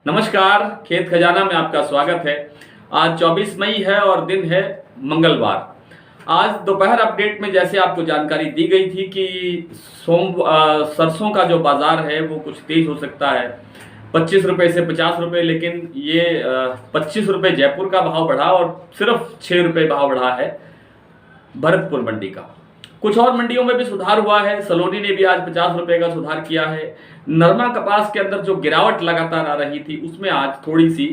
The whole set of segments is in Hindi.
नमस्कार, खेत खजाना में आपका स्वागत है। आज 24 मई है और दिन है मंगलवार। आज दोपहर अपडेट में जैसे आपको जानकारी दी गई थी कि सरसों का जो बाजार है वो कुछ तेज हो सकता है, 25 रुपये से 50 रुपये, लेकिन ये 25 रुपये जयपुर का भाव बढ़ा और सिर्फ 6 रुपये भाव बढ़ा है भरतपुर मंडी का। कुछ और मंडियों में भी सुधार हुआ है। सलोनी ने भी आज 50 रुपये का सुधार किया है। नरमा कपास के अंदर जो गिरावट लगातार आ रही थी उसमें आज थोड़ी सी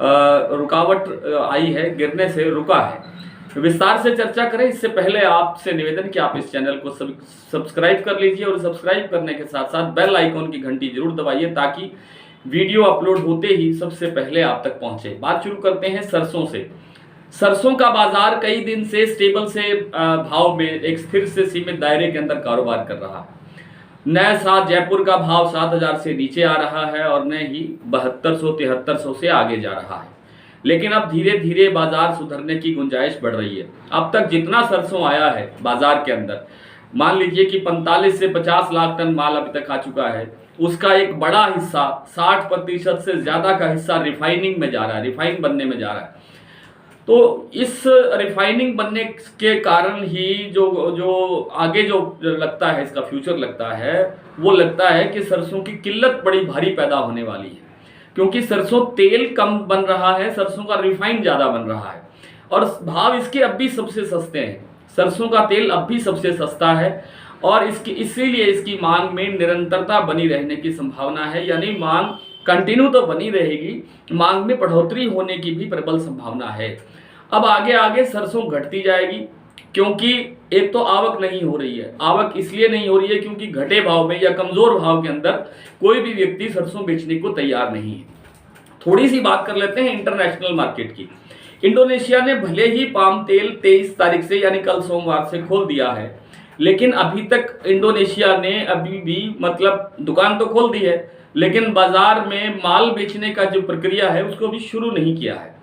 रुकावट आई है, गिरने से रुका है। विस्तार से चर्चा करें इससे पहले आपसे निवेदन कि आप इस चैनल को सब्सक्राइब कर लीजिए और सब्सक्राइब करने के साथ साथ बेल आइकॉन की घंटी जरूर दबाइए ताकि वीडियो अपलोड होते ही सबसे पहले आप तक पहुंचे। बात शुरू करते हैं सरसों से। सरसों का बाजार कई दिन से स्टेबल से भाव में एक स्थिर से सीमित दायरे के अंदर कारोबार कर रहा है। न साथ जयपुर का भाव 7,000 से नीचे आ रहा है और न ही 7200-7300 से आगे जा रहा है, लेकिन अब धीरे धीरे बाजार सुधरने की गुंजाइश बढ़ रही है। अब तक जितना सरसों आया है बाजार के अंदर, मान लीजिए कि 45 से 50 लाख टन माल अभी तक आ चुका है, उसका एक बड़ा हिस्सा 60% से ज्यादा का हिस्सा रिफाइनिंग में जा रहा है, रिफाइन बनने में जा रहा है। तो इस रिफाइनिंग बनने के कारण ही जो आगे जो लगता है, इसका फ्यूचर लगता है, वो लगता है कि सरसों की किल्लत बड़ी भारी पैदा होने वाली है, क्योंकि सरसों तेल कम बन रहा है, सरसों का रिफाइन ज़्यादा बन रहा है और भाव इसके अब भी सबसे सस्ते हैं। सरसों का तेल अब भी सबसे सस्ता है और इसीलिए इसकी मांग में निरंतरता बनी रहने की संभावना है, यानी मांग कंटिन्यू तो बनी रहेगी, मांग में बढ़ोतरी होने की भी प्रबल संभावना है। अब आगे आगे सरसों घटती जाएगी, क्योंकि एक तो आवक नहीं हो रही है। आवक इसलिए नहीं हो रही है क्योंकि घटे भाव में या कमजोर भाव के अंदर कोई भी व्यक्ति सरसों बेचने को तैयार नहीं है। थोड़ी सी बात कर लेते हैं इंटरनेशनल मार्केट की। इंडोनेशिया ने भले ही पाम तेल 23 तारीख से यानी कल सोमवार से खोल दिया है, लेकिन अभी तक इंडोनेशिया ने अभी भी दुकान तो खोल दी है, लेकिन बाजार में माल बेचने का जो प्रक्रिया है उसको भी शुरू नहीं किया है।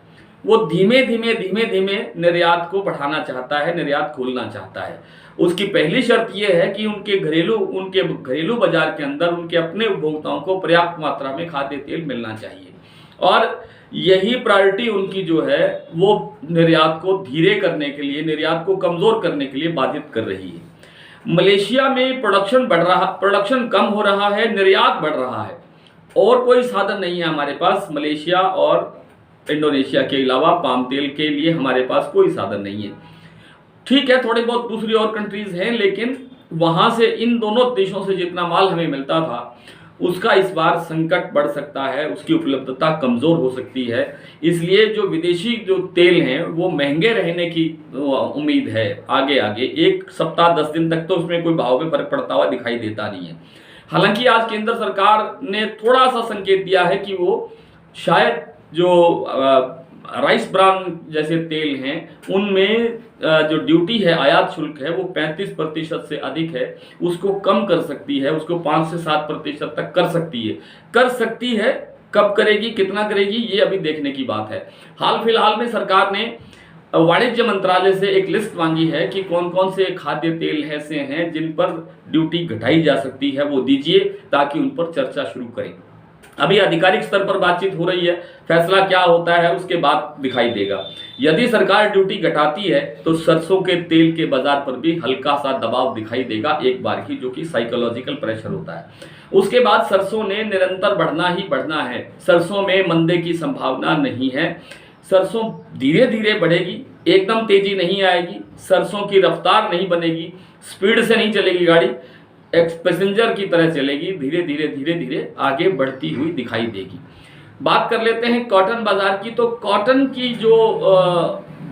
वो धीमे धीमे निर्यात को बढ़ाना चाहता है, निर्यात खोलना चाहता है। उसकी पहली शर्त यह है कि उनके घरेलू बाजार के अंदर उनके अपने उपभोक्ताओं को पर्याप्त मात्रा में खाद्य तेल मिलना चाहिए, और यही प्रायोरिटी उनकी जो है वो निर्यात को धीरे करने के लिए, निर्यात को कमजोर करने के लिए बाधित कर रही है। मलेशिया में प्रोडक्शन कम हो रहा है, निर्यात बढ़ रहा है, और कोई साधन नहीं है हमारे पास। मलेशिया और इंडोनेशिया के अलावा पाम तेल के लिए हमारे पास कोई साधन नहीं है। ठीक है, थोड़ी बहुत दूसरी और कंट्रीज हैं, लेकिन वहां से, इन दोनों देशों से जितना माल हमें मिलता था उसका इस बार संकट बढ़ सकता है, उसकी उपलब्धता कमजोर हो सकती है। इसलिए जो विदेशी जो तेल हैं वो महंगे रहने की उम्मीद है। आगे एक सप्ताह 10 दिन तक तो उसमें कोई भाव में फर्क पड़ता हुआ दिखाई देता नहीं है। हालांकि आज केंद्र सरकार ने थोड़ा सा संकेत दिया है कि वो शायद जो राइस ब्रान जैसे तेल हैं उनमें जो ड्यूटी है, आयात शुल्क है, वो 35% से अधिक है, उसको कम कर सकती है, उसको 5 से 7% तक कर सकती है। कब करेगी, कितना करेगी, ये अभी देखने की बात है। हाल फिलहाल में सरकार ने वाणिज्य मंत्रालय से एक लिस्ट मांगी है कि कौन कौन से खाद्य तेल ऐसे हैं जिन पर ड्यूटी घटाई जा सकती है, वो दीजिए ताकि उन पर चर्चा शुरू करें। अभी आधिकारिक स्तर पर बातचीत हो रही है, फैसला क्या होता है उसके बाद दिखाई देगा। यदि सरकार ड्यूटी घटाती है तो सरसों के तेल के बाजार पर भी हल्का सा दबाव दिखाई देगा एक बार ही, जो कि साइकोलॉजिकल प्रेशर होता है। उसके बाद सरसों ने निरंतर बढ़ना ही बढ़ना है। सरसों में मंदे की संभावना नहीं है। सरसों धीरे धीरे बढ़ेगी, एकदम तेजी नहीं आएगी। सरसों की रफ्तार नहीं बनेगी, स्पीड से नहीं चलेगी गाड़ी, पैसेंजर की तरह चलेगी, धीरे धीरे आगे बढ़ती हुई दिखाई देगी। बात कर लेते हैं कॉटन बाजार की। तो कॉटन की जो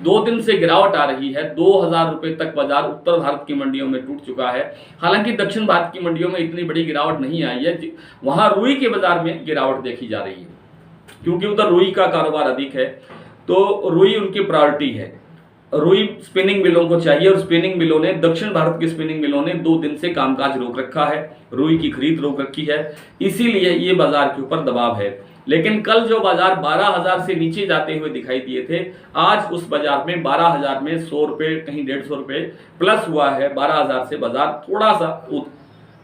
2 दिन से गिरावट आ रही है, 2000 रुपये तक बाजार उत्तर भारत की मंडियों में टूट चुका है। हालांकि दक्षिण भारत की मंडियों में इतनी बड़ी गिरावट नहीं आई है, वहां रुई के बाजार में गिरावट देखी जा रही है, क्योंकि उधर रुई का कारोबार अधिक है, तो रुई उनकी प्रायोरिटी है। रुई स्पिनिंग मिलों को चाहिए और स्पिनिंग मिलों ने, दक्षिण भारत की स्पिनिंग मिलों ने 2 दिन से कामकाज रोक रखा है, रुई की खरीद रोक रखी है, इसीलिए ये बाजार के ऊपर दबाव है। लेकिन कल जो बाजार 12,000 से नीचे जाते हुए दिखाई दिए थे, आज उस बाजार में 12,000 में 100 रुपये, कहीं 150 रुपये प्लस हुआ है। 12,000 से बाजार थोड़ा सा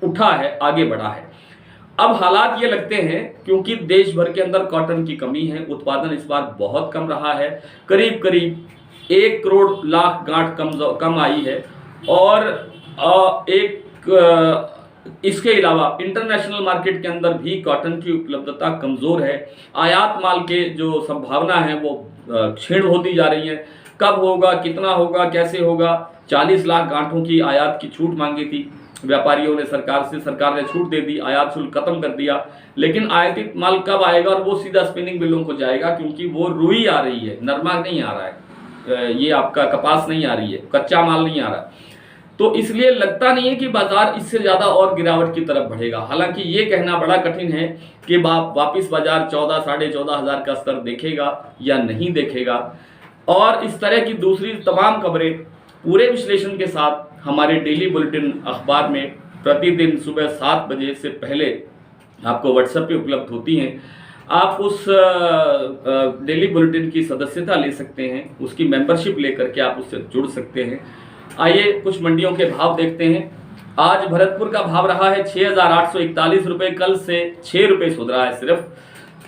उठा है, आगे बढ़ा है। अब हालात ये लगते हैं क्योंकि देश भर के अंदर कॉटन की कमी है, उत्पादन इस बार बहुत कम रहा है, करीब करीब 1 करोड़ लाख गांठ कम आई है। और इसके अलावा इंटरनेशनल मार्केट के अंदर भी कॉटन की उपलब्धता कमज़ोर है। आयात माल के जो संभावना है वो क्षीण होती जा रही है। कब होगा, कितना होगा, कैसे होगा? 40 लाख गांठों की आयात की छूट मांगी थी व्यापारियों ने सरकार से, सरकार ने छूट दे दी, आयात शुल्क खत्म कर दिया। लेकिन आयातित माल कब आएगा? और वो सीधा स्पिनिंग मिलों को जाएगा, क्योंकि वो रुई आ रही है, नरमा नहीं आ रहा है, ये आपका कपास नहीं आ रही है, कच्चा माल नहीं आ रहा। तो इसलिए लगता नहीं है कि बाजार इससे ज़्यादा और गिरावट की तरफ बढ़ेगा। हालांकि ये कहना बड़ा कठिन है कि वापस बाजार 14 साढ़े 14 हज़ार का स्तर देखेगा या नहीं देखेगा। और इस तरह की दूसरी तमाम खबरें पूरे विश्लेषण के साथ हमारे डेली बुलेटिन अखबार में प्रतिदिन सुबह 7 बजे से पहले आपको व्हाट्सएप पे उपलब्ध होती हैं। आप उस डेली बुलेटिन की सदस्यता ले सकते हैं, उसकी मेंबरशिप लेकर के आप उससे जुड़ सकते हैं। आइए कुछ मंडियों के भाव देखते हैं। आज भरतपुर का भाव रहा है 6,841 रुपये, कल से 6 रुपये सुधरा है सिर्फ।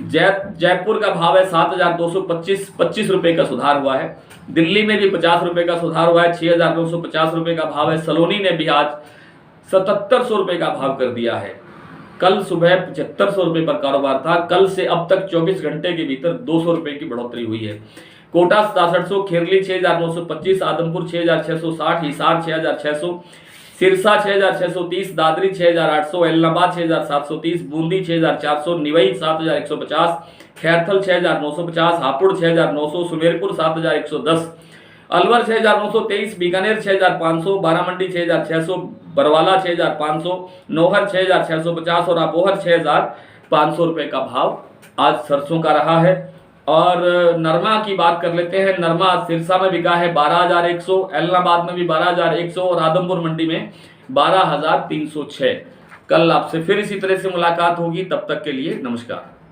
जयपुर का भाव है 7,225 रुपये का सुधार हुआ है। दिल्ली में भी 50 रुपये का सुधार हुआ है, 6,950 रुपये का भाव है। सलोनी ने भी आज 7,700 रुपये का भाव कर दिया है। कल सुबह 7,500 रुपये पर कारोबार था। कल से अब तक 24 घंटे के भीतर 200 रुपये की बढ़ोतरी हुई है। कोटा 6700, खेरली 6,925, आदमपुर 6,660, हिसार 6,600, सिरसा 6,630, दादरी 6,800, एलनाबाद 6,730, बूंदी 6,400, निवई 7,150, खैरथल 6,950, हापुड़ 6,900, सुमेरपुर 7,110, अलवर 6,923, बीकानेर 6,500, बारामंडी 6,600, बरवाला 6,500, नौहर 6,650 और अपोहर 6,500 रुपये का भाव आज सरसों का रहा है। और नरमा की बात कर लेते हैं। नरमा सिरसा में बिका है 12,100, एलनाबाद में भी 12,100 और आदमपुर मंडी में 12,306। कल आपसे फिर इसी तरह से मुलाकात होगी, तब तक के लिए नमस्कार।